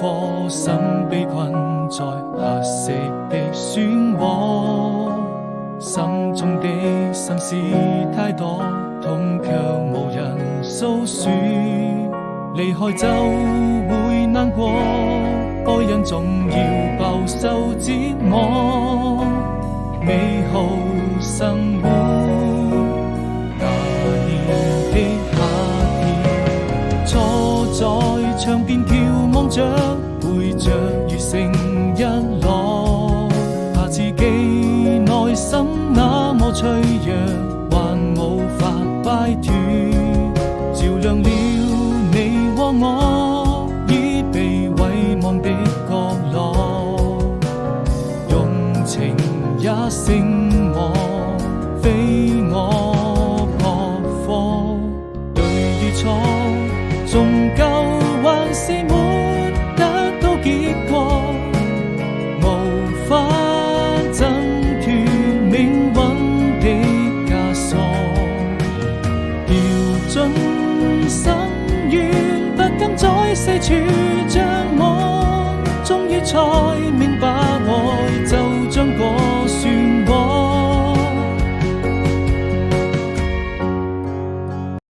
顆心被困在黑色的漩渦，心中的心事太多，痛卻無人訴說。離開就會難過，愛人總要飽受折磨。美好生活，那年的夏天，坐在窗邊眺望着，背着雨成日落，怕自己內心那麼脆弱，還無法擺脫，照亮了你和我已被遺忘的角落，用情也勝我，非我撲火。對與錯，終究還是沒得到結果，無法掙脫命運的枷鎖。掉進深淵，不敢再四處張望，終於才明